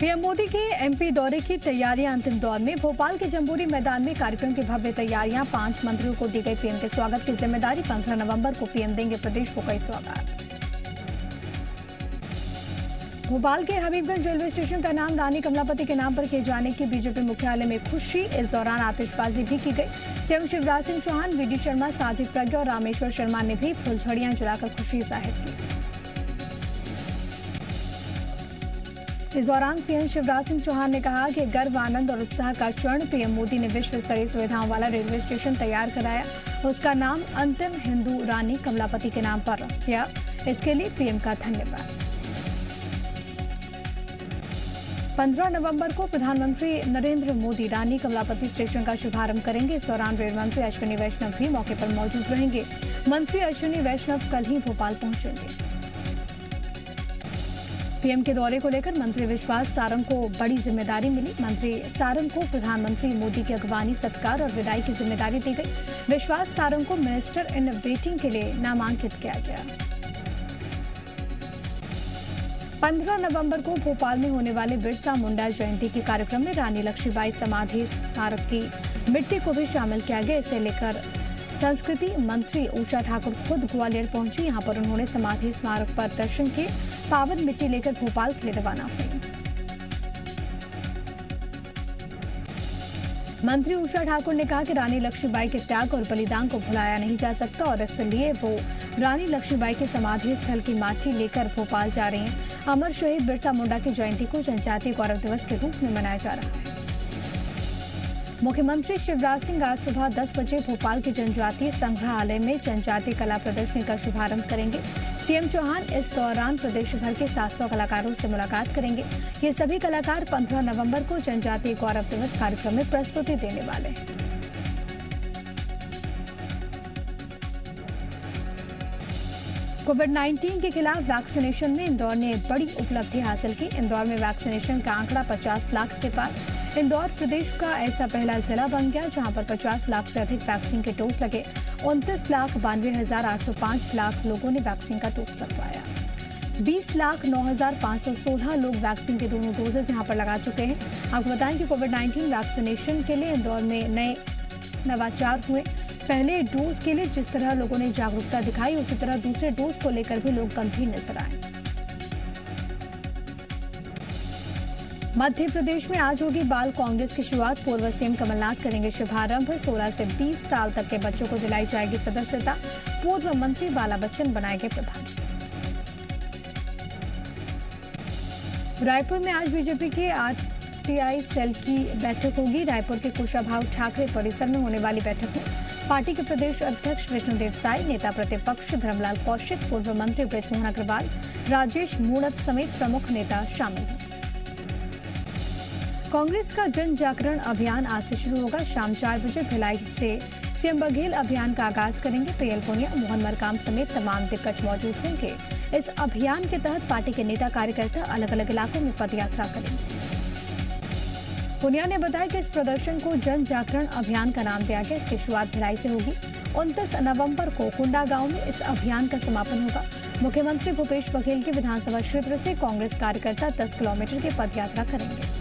PM Modi के MP दौरे की तैयारियां अंतिम दौर में। भोपाल के जम्बूरी मैदान में कार्यक्रम की भव्य तैयारियां। 5 मंत्रियों को दी गई पीएम के स्वागत की जिम्मेदारी। 15 नवंबर को पीएम देंगे प्रदेश को कई सौगात। भोपाल के हबीबगंज रेलवे स्टेशन का नाम रानी कमलापति के नाम पर किए जाने की बीजेपी मुख्यालय में खुशी। इस दौरान आतिशबाजी भी की गई। सीएम शिवराज सिंह चौहान, वीडी शर्मा, साध्वी प्रज्ञा और रामेश्वर शर्मा ने भी फुलझड़ियां जलाकर खुशी जाहिर की। इस दौरान सीएम शिवराज सिंह चौहान ने कहा कि गर्व, आनंद और उत्साह का क्षण। पीएम मोदी ने विश्व स्तरीय सुविधाओं वाला रेलवे स्टेशन तैयार कराया। उसका नाम अंतिम हिंदू रानी कमलापति के नाम पर किया। इसके लिए पीएम का धन्यवाद। 15 नवंबर को प्रधानमंत्री नरेंद्र मोदी रानी कमलापति स्टेशन का शुभारंभ करेंगे। इस दौरान रेल मंत्री अश्विनी वैष्णव भी मौके पर मौजूद रहेंगे। मंत्री अश्विनी वैष्णव कल ही भोपाल पहुंचेंगे। पीएम के दौरे को लेकर मंत्री विश्वास सारंग को बड़ी जिम्मेदारी मिली। मंत्री सारंग को प्रधानमंत्री मोदी की अगवानी, सत्कार और विदाई की जिम्मेदारी दी गई। विश्वास सारंग को मिनिस्टर इन वेटिंग के लिए नामांकित किया गया। 15 नवंबर को भोपाल में होने वाले बिरसा मुंडा जयंती के कार्यक्रम में रानी लक्ष्मीबाई समाधि स्मारक की मिट्टी को भी शामिल किया गया। इसे लेकर संस्कृति मंत्री उषा ठाकुर खुद ग्वालियर पहुंची। यहां पर उन्होंने समाधि स्मारक पर दर्शन किए। पावन मिट्टी लेकर भोपाल के लिए रवाना हुई। मंत्री उषा ठाकुर ने कहा कि रानी लक्ष्मीबाई के त्याग और बलिदान को भुलाया नहीं जा सकता और इसलिए वो रानी लक्ष्मीबाई के समाधि स्थल की माटी लेकर भोपाल जा रही हैं। अमर शहीद बिरसा मुंडा की जयंती को जनजातीय गौरव दिवस के रूप में मनाया जा रहा है। मुख्यमंत्री शिवराज सिंह आज सुबह 10 बजे भोपाल के जनजातीय संग्रहालय में जनजातीय कला प्रदर्शनी का शुभारंभ करेंगे। सीएम चौहान इस दौरान प्रदेश भर के 700 कलाकारों से मुलाकात करेंगे। ये सभी कलाकार 15 नवंबर को जनजातीय गौरव दिवस कार्यक्रम में प्रस्तुति देने वाले हैं। कोविड-19 के खिलाफ वैक्सीनेशन में इंदौर ने बड़ी उपलब्धि हासिल की। इंदौर में वैक्सीनेशन का आंकड़ा 50 लाख के पार। इंदौर प्रदेश का ऐसा पहला जिला बन गया जहां पर 50 लाख से अधिक वैक्सीन के डोज लगे। 29,92,805 लाख लोगों ने वैक्सीन का डोज लगवाया। 20,09,516 लोग वैक्सीन के दोनों डोजेज यहां पर लगा चुके हैं। आपको बताएं कि कोविड-19 वैक्सीनेशन के लिए इंदौर में नए नवाचार हुए। पहले डोज के लिए जिस तरह लोगों ने जागरूकता दिखाई, उसी तरह दूसरे डोज को लेकर भी लोग गंभीर नजर आए। मध्य प्रदेश में आज होगी बाल कांग्रेस की शुरुआत। पूर्व सीएम कमलनाथ करेंगे शुभारंभ। 16 से 20 साल तक के बच्चों को दिलाई जाएगी सदस्यता। पूर्व मंत्री बाला बच्चन बनाएंगे प्रधान। रायपुर में आज बीजेपी के आरटीआई सेल की बैठक होगी। रायपुर के कुशाभाऊ ठाकरे परिसर में होने वाली बैठक में पार्टी के प्रदेश अध्यक्ष विष्णुदेव साय, नेता प्रतिपक्ष धर्मलाल कौशिक, पूर्व मंत्री बृजमोहन अग्रवाल, राजेश मूणत समेत प्रमुख नेता शामिल हैं। कांग्रेस का जन जागरण अभियान आज से शुरू होगा। शाम 4 बजे भिलाई से सीएम बघेल अभियान का आगाज करेंगे। पीएल पुनिया, मोहन मरकाम समेत तमाम दिग्गज मौजूद होंगे। इस अभियान के तहत पार्टी के नेता कार्यकर्ता अलग अलग इलाकों में पदयात्रा करेंगे। पुनिया ने बताया कि इस प्रदर्शन को जन जागरण अभियान का नाम दिया गया। इसकी शुरुआत भिलाई से होगी। 29 नवंबर को कुंडा गांव में इस अभियान का समापन होगा। मुख्यमंत्री भूपेश बघेल के विधानसभा क्षेत्र से कांग्रेस कार्यकर्ता 10 किलोमीटर की पदयात्रा करेंगे।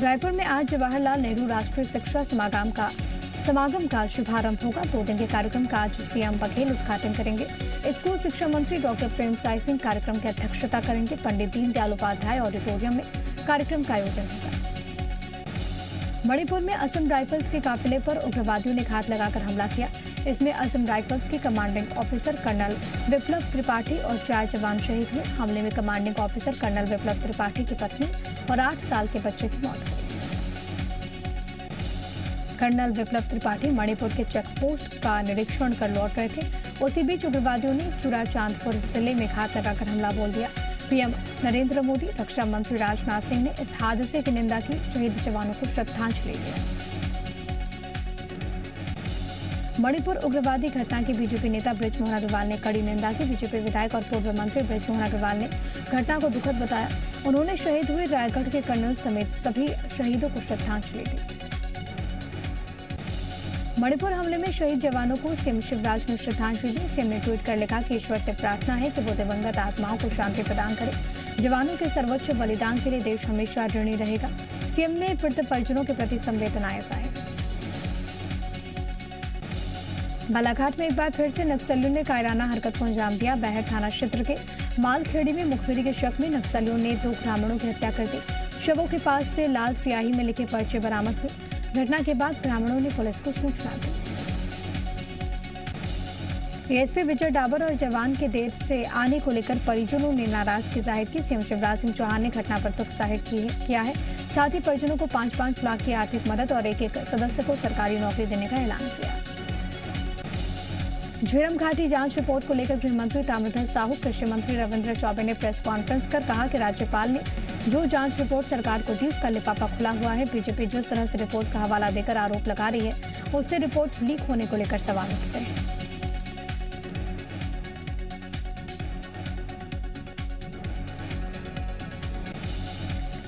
रायपुर में आज जवाहरलाल नेहरू राष्ट्रीय शिक्षा समागम का शुभारंभ होगा। 2 दिन के कार्यक्रम का आज सीएम बघेल उद्घाटन करेंगे। स्कूल शिक्षा मंत्री डॉक्टर प्रेमसाय सिंह कार्यक्रम की अध्यक्षता करेंगे। पंडित दीनदयाल उपाध्याय ऑडिटोरियम में कार्यक्रम का आयोजन होगा। मणिपुर में असम राइफल्स के काफिले पर उग्रवादियों ने घात लगाकर हमला किया। इसमें असम राइफल्स के कमांडिंग ऑफिसर कर्नल विप्लव त्रिपाठी और 4 जवान शहीद हुए। हमले में कमांडिंग ऑफिसर कर्नल विप्लव त्रिपाठी की पत्नी और 8 साल के बच्चे की मौत हुई। कर्नल विप्लव त्रिपाठी मणिपुर के चेकपोस्ट का निरीक्षण कर लौट रहे थे। उसी बीच उग्रवादियों ने चुराचांदपुर जिले में घात लगाकर हमला बोल दिया। पीएम नरेंद्र मोदी, रक्षा मंत्री राजनाथ सिंह ने इस हादसे की निंदा की। शहीद जवानों को श्रद्धांजलि दी। मणिपुर उग्रवादी घटना की बीजेपी नेता बृजमोहन अग्रवाल ने कड़ी निंदा की। बीजेपी विधायक और पूर्व मंत्री बृजमोहन अग्रवाल ने घटना को दुखद बताया। उन्होंने शहीद हुए रायगढ़ के कर्नल समेत सभी शहीदों को श्रद्धांजलि दी। मणिपुर हमले में शहीद जवानों को सीएम शिवराज ने श्रद्धांजलि दी। सीएम ने ट्वीट कर लिखा कि ईश्वर से प्रार्थना है कि वो दिवंगत आत्माओं को शांति प्रदान करे। जवानों के सर्वोच्च बलिदान के लिए देश हमेशा ऋणी रहेगा। सीएम ने पीड़ित परिजनों के प्रति संवेदनाएं जाहिर। बालाघाट में एक बार फिर से नक्सलियों ने कायराना हरकत को अंजाम दिया। बहर थाना क्षेत्र के मालखेड़ी में मुखबिरी के शक में नक्सलियों ने 2 ग्रामीणों की हत्या कर दी। शवों के पास से लाल स्याही में लिखे पर्चे बरामद हुए। घटना के बाद ग्रामीणों ने पुलिस को सूचना दी। एएसपी विजय डाबर और जवान के देर से आने को लेकर परिजनों ने नाराजगी जाहिर की। सीएम शिवराज सिंह चौहान ने घटना पर दुख जाहिर किया है। साथ ही परिजनों को 5-5 लाख की आर्थिक मदद और एक सदस्य को सरकारी नौकरी देने का ऐलान किया। झीरम घाटी जांच रिपोर्ट को लेकर गृह मंत्री ताम्रध्वज साहू, कृषि मंत्री रविंद्र चौबे ने प्रेस कॉन्फ्रेंस कर कहा कि राज्यपाल ने जो जांच रिपोर्ट सरकार को दी उसका लिफाफा खुला हुआ है। बीजेपी जिस तरह से रिपोर्ट का हवाला देकर आरोप लगा रही है उससे रिपोर्ट लीक होने को लेकर सवाल उठते हैं।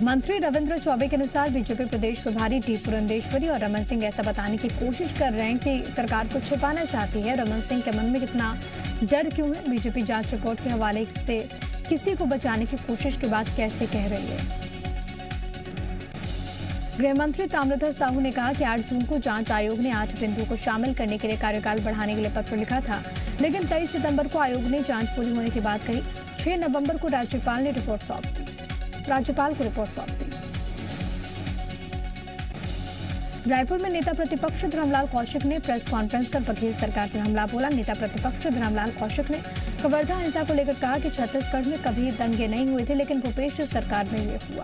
मंत्री रविंद्र चौबे के अनुसार बीजेपी प्रदेश प्रभारी डी पुरंदेश्वरी और रमन सिंह ऐसा बताने की कोशिश कर रहे हैं कि सरकार को छिपाना चाहती है। रमन सिंह के मन में कितना डर क्यों है? बीजेपी जांच रिपोर्ट के हवाले से किसी को बचाने की कोशिश के बाद कैसे कह रही है? गृह मंत्री ताम्रध्वज साहू ने कहा कि 8 जून को जांच आयोग ने 8 बिंदुओं को शामिल करने के लिए कार्यकाल बढ़ाने के लिए पत्र लिखा था, लेकिन 23 सितंबर को आयोग ने जांच पूरी होने की बात कही। 6 नवंबर को राज्यपाल को रिपोर्ट सौंप दी। रायपुर में नेता प्रतिपक्ष धर्मलाल कौशिक ने प्रेस कॉन्फ्रेंस कर बघेल सरकार पर हमला बोला। नेता प्रतिपक्ष धर्मलाल कौशिक ने कवर्धा हिंसा को लेकर कहा कि छत्तीसगढ़ में कभी दंगे नहीं हुए थे, लेकिन भूपेश सरकार में ये हुआ।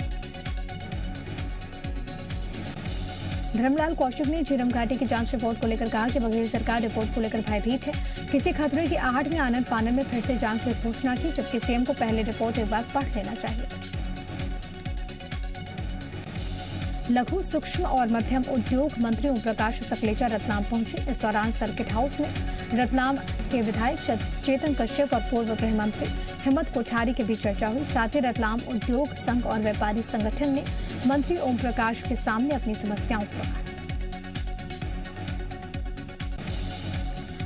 धर्मलाल कौशिक ने झीरम घाटी की जांच रिपोर्ट को लेकर कहा कि बघेल सरकार रिपोर्ट को लेकर भयभीत है। किसी खतरे की आहट में आनंद फानन में फिर से जांच की घोषणा की, जबकि सीएम को पहले रिपोर्ट एक बार पढ़ लेना चाहिए। लघु, सूक्ष्म और मध्यम उद्योग मंत्री ओम प्रकाश सकलेचा रतलाम पहुंचे। इस दौरान सर्किट हाउस में रतलाम के विधायक चेतन कश्यप और पूर्व गृह मंत्री हिम्मत कोठारी के बीच चर्चा हुई। साथ ही रतलाम उद्योग संघ और व्यापारी संगठन ने मंत्री ओम प्रकाश के सामने अपनी समस्याओं को रखा।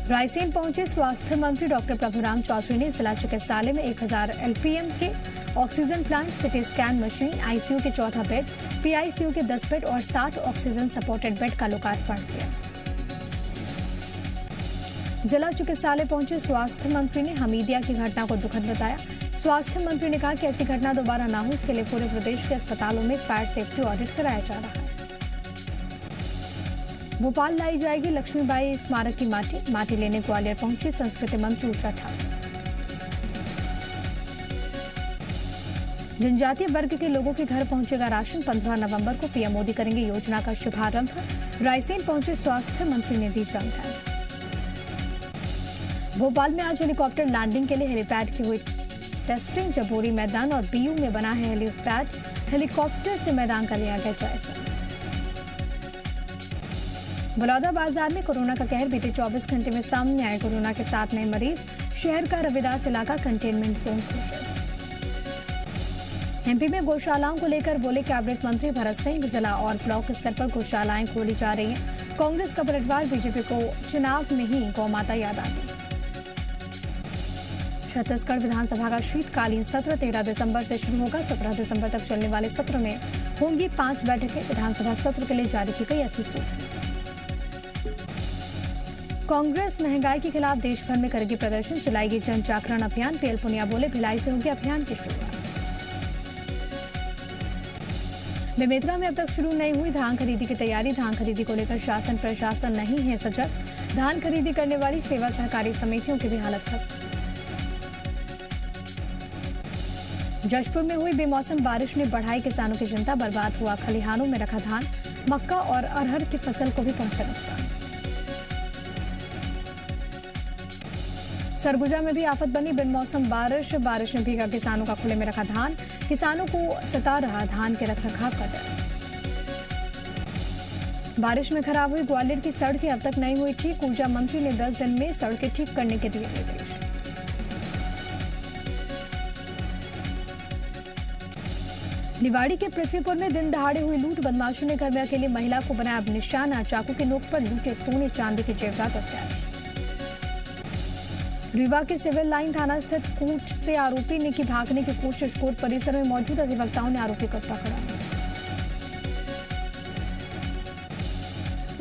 रायसेन पहुंचे स्वास्थ्य मंत्री डॉक्टर प्रभुराम चौधरी ने जिला चिकित्सालय में 1000 LPM के oxygen plant, CT scan machine, ICU के 14 बेड, पीआईसीयू के 10 बेड और 60 ऑक्सीजन सपोर्टेड बेड का लोकार्पण किया। जिला चिकित्सालय पहुंचे स्वास्थ्य मंत्री ने हमीदिया की घटना को दुखद बताया। स्वास्थ्य मंत्री ने कहा कि ऐसी घटना दोबारा ना हो, इसके लिए पूरे प्रदेश के अस्पतालों में फायर सेफ्टी ऑडिट कराया जा रहा है। भोपाल लाई जाएगी लक्ष्मीबाई स्मारक की माटी लेने ग्वालियर पहुंची संस्कृति मंत्री उषा ठाकुर। जनजातीय वर्ग के लोगों के घर पहुंचेगा राशन। 15 नवंबर को पीएम मोदी करेंगे योजना का शुभारंभ। रायसेन पहुंचे स्वास्थ्य मंत्री ने दी जानकारी। भोपाल में आज हेलीकॉप्टर लैंडिंग के लिए हेलीपैड की हुई टेस्टिंग। जबोरी मैदान और बीयू में बना है हेलीपैड। हेलीकॉप्टर से मैदान का लिया गया जायजा। बलौदा बाजार में कोरोना का कहर, बीते 24 घंटे में सामने आए कोरोना के 7 नए मरीज। शहर का रविदास इलाका कंटेनमेंट जोन घोषित। एमपी में गौशालाओं को लेकर बोले कैबिनेट मंत्री भरत सिंह। जिला और ब्लॉक स्तर पर गौशालाएं खोली जा रही हैं। कांग्रेस का पलटवार, बीजेपी को चुनाव में ही गौ माता याद आती। छत्तीसगढ़ विधानसभा का शीतकालीन सत्र 13 दिसंबर से शुरू होगा। 17 दिसंबर तक चलने वाले सत्र में होंगी 5 बैठकें। विधानसभा सत्र के लिए जारी की गई अधिसूचना। कांग्रेस महंगाई के खिलाफ देश भर में करेगी प्रदर्शन, चलाएगी जन जागरण अभियान। पीएल पुनिया बोले भिलाई से होगी अभियान की शुरुआत। बेमेतरा में अब तक शुरू नहीं हुई धान खरीदी की तैयारी। धान खरीदी को लेकर शासन प्रशासन नहीं है सजग। धान खरीदी करने वाली सेवा सहकारी समितियों की भी हालत खस्ता। जशपुर में हुई बेमौसम बारिश ने बढ़ाई किसानों की चिंता। बर्बाद हुआ खलिहानों में रखा धान। मक्का और अरहर की फसल को भी पहुंचा नुकसान। सरगुजा में भी आफत बनी। बिन मौसम बारिश में भीगा किसानों का खुले में रखा धान। किसानों को सता रहा धान के रखरखाव का डर। बारिश में खराब हुई ग्वालियर की सड़कें, अब तक नहीं हुई ठीक। ऊर्जा मंत्री ने 10 दिन में सड़कें ठीक करने के दिए निर्देश। निवाड़ी के पृथ्वीपुर में दिन दहाड़े हुई लूट। बदमाशों ने घर में अकेली महिला को बनाया निशाना। चाकू के नोक पर लूटे सोने चांदी के जेवरात और कैश। रीवा के सिविल लाइन थाना स्थित कोर्ट से आरोपी ने की भागने की कोशिश। कोर्ट परिसर में मौजूद अधिवक्ताओं ने आरोपी को पकड़ा।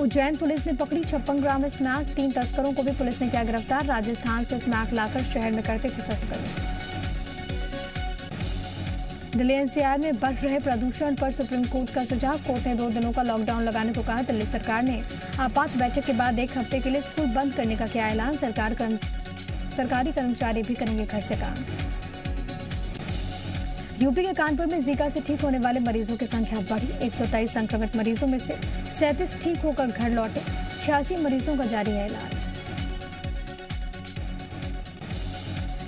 उज्जैन पुलिस ने पकड़ी 56 ग्राम स्मैक। 3 तस्करों को भी पुलिस ने किया गिरफ्तार। राजस्थान से स्मैक लाकर शहर में करते थे तस्करी। दिल्ली एनसीआर में बढ़ रहे प्रदूषण पर सुप्रीम कोर्ट का सुझाव। कोर्ट ने 2 दिनों का लॉकडाउन लगाने को कहा। दिल्ली सरकार ने आपात बैठक के बाद 1 हफ्ते के लिए स्कूल बंद करने का किया ऐलान। सरकारी कर्मचारी भी करेंगे घर से काम। यूपी के कानपुर में जीका से ठीक होने वाले मरीजों की संख्या बढ़ी। 123 संक्रमित मरीजों में से 37 ठीक होकर घर लौटे। 86 मरीजों का जारी है इलाज।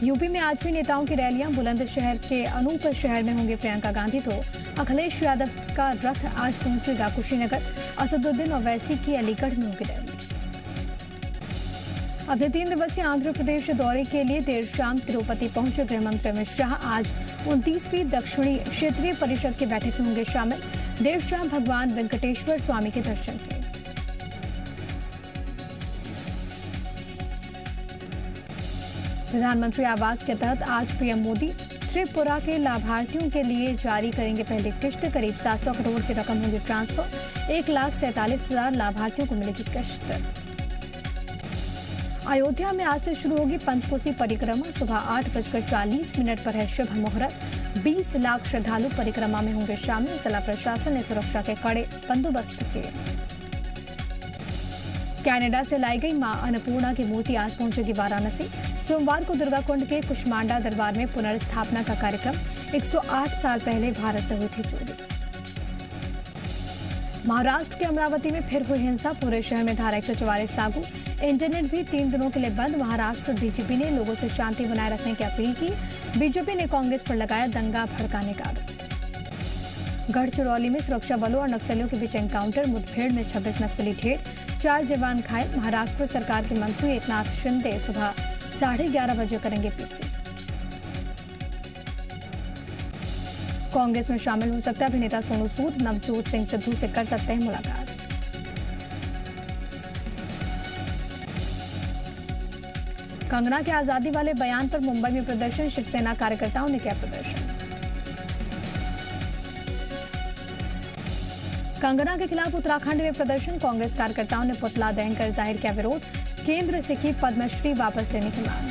यूपी में आज भी नेताओं की रैलियां। बुलंदशहर के अनूप शहर में होंगे प्रियंका गांधी तो अखिलेश यादव का रथ आज पहुंचेगा कुशीनगर। असदुद्दीन ओवैसी की अलीगढ़ में होगी रैली। अपने 3 दिवसीय आंध्र प्रदेश दौरे के लिए देर शाम तिरुपति पहुंचे गृह मंत्री अमित शाह। आज 29वीं दक्षिणी क्षेत्रीय परिषद की बैठक में होंगे शामिल। देर शाम भगवान वेंकटेश्वर स्वामी के दर्शन किए। प्रधानमंत्री आवास के तहत आज पीएम मोदी त्रिपुरा के लाभार्थियों के लिए जारी करेंगे पहली किश्त। करीब 700 करोड़ की रकम होगी ट्रांसफर। 1,47,000 लाभार्थियों को मिलेगी किश्त। अयोध्या में आज से शुरू होगी पंचकोसी परिक्रमा। सुबह 8:40 पर है शुभ मुहूर्त। 20 लाख श्रद्धालु परिक्रमा में होंगे शामिल। जिला प्रशासन ने सुरक्षा के कड़े बंदोबस्त किए। कनाडा से लाई गई मां अन्नपूर्णा की मूर्ति आज पहुंचेगी वाराणसी। सोमवार को दुर्गाकुंड के कुष्मांडा दरबार में पुनर्स्थापना का कार्यक्रम। 108 साल पहले भारत से हुई थी चोरी। महाराष्ट्र के अमरावती में फिर हुई हिंसा। पूरे शहर में धारा 144 लागू। इंटरनेट भी 3 दिनों के लिए बंद। महाराष्ट्र डीजीपी ने लोगों से शांति बनाए रखने की अपील की। बीजेपी ने कांग्रेस पर लगाया दंगा भड़काने का आरोप। गढ़चिरौली में सुरक्षा बलों और नक्सलियों के बीच एनकाउंटर। मुठभेड़ में 26 नक्सली ढेर। 4 जवान घायल। महाराष्ट्र सरकार के मंत्री एकनाथ शिंदे सुबह 11:30 बजे करेंगे पीसी। कांग्रेस में शामिल हो सकता है अभिनेता सोनू सूद। नवजोत सिंह सिद्धू से कर सकते हैं मुलाकात। कंगना के आजादी वाले बयान पर मुंबई में प्रदर्शन। शिवसेना कार्यकर्ताओं ने किया प्रदर्शन। कंगना के खिलाफ उत्तराखंड में प्रदर्शन। कांग्रेस कार्यकर्ताओं ने पुतला दहन कर जाहिर किया विरोध। केंद्र से की पद्मश्री वापस लेने की मांग।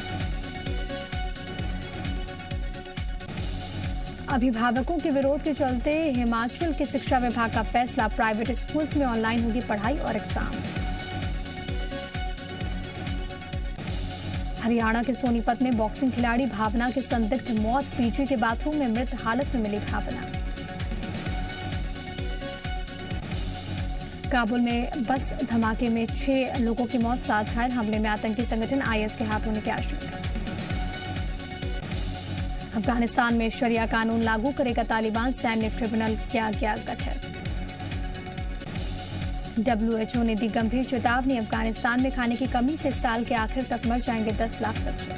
अभिभावकों के विरोध के चलते हिमाचल के शिक्षा विभाग का फैसला। प्राइवेट स्कूल्स में ऑनलाइन होगी पढ़ाई और एग्जाम। हरियाणा के सोनीपत में बॉक्सिंग खिलाड़ी भावना की संदिग्ध मौत। पीजी के बाथरूम में मृत हालत में मिली भावना। काबुल में बस धमाके में 6 लोगों की मौत, 7 घायल। हमले में आतंकी संगठन आईएस के हाथ होने की आशंका। अफगानिस्तान में शरिया कानून लागू करेगा तालिबान। सैन्य ट्रिब्यूनल किया गया गठित। WHO ने दी गंभीर चेतावनी। अफगानिस्तान में खाने की कमी से साल के आखिर तक मर जाएंगे 10 लाख बच्चे।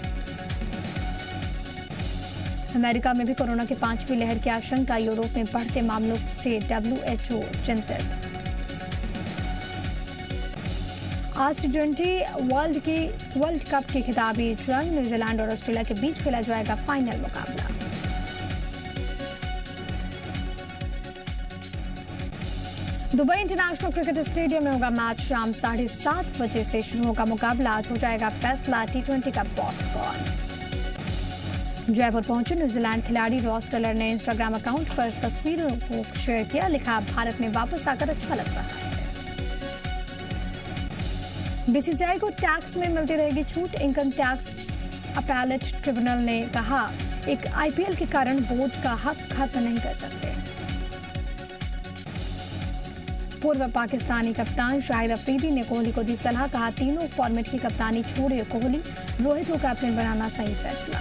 अमेरिका में भी कोरोना की 5वीं लहर की आशंका। यूरोप में बढ़ते मामलों से WHO चिंतित। आज T20 वर्ल्ड कप के खिताबी जंग। न्यूजीलैंड और ऑस्ट्रेलिया के बीच खेला जाएगा फाइनल मुकाबला। दुबई इंटरनेशनल क्रिकेट स्टेडियम में होगा मैच। शाम 7:30 बजे से शुरू होगा मुकाबला। आज हो जाएगा फैसला T20 का बॉस कौन। जयपुर पहुंचे न्यूजीलैंड खिलाड़ी रॉस टेलर ने इंस्टाग्राम अकाउंट पर तस्वीरों को शेयर किया। लिखा, भारत में वापस आकर अच्छा लग रहा है। बीसीसीआई को टैक्स में मिलती रहेगी छूट। इनकम टैक्स अपीलेट ट्रिब्यूनल ने कहा, एक आईपीएल के कारण बोर्ड का हक खत्म नहीं कर सकते। पूर्व पाकिस्तानी कप्तान शाहिद अफरीदी ने कोहली को दी सलाह। कहा, तीनों फॉर्मेट की कप्तानी छोड़े कोहली। रोहित को कैप्टन बनाना सही फैसला।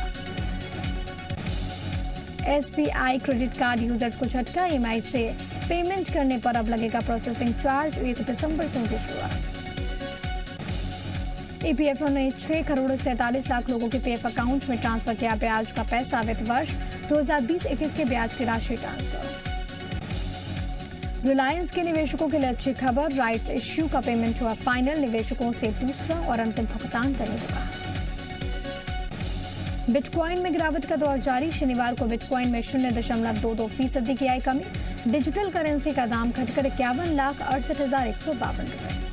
एसबीआई क्रेडिट कार्ड यूजर्स को झटका। ईएमआई से पेमेंट करने पर अब लगेगा प्रोसेसिंग चार्ज। 1 दिसंबर से होगी शुरुआत। ईपीएफओ ने 6 करोड़ 47 लाख लोगों के पीएफ अकाउंट में ट्रांसफर किया ब्याज का पैसा। वित्त वर्ष 2020-21 के ब्याज की राशि ट्रांसफर। रिलायंस के निवेशकों के लिए अच्छी खबर, राइट्स इश्यू का पेमेंट हुआ फाइनल, निवेशकों से दूसरा और अंतिम भुगतान करने को कहा। बिटकॉइन में गिरावट का दौर जारी, शनिवार को बिटकॉइन में 0.22% की आई कमी, डिजिटल करेंसी का दाम घटकर 51,68,152 रुपए।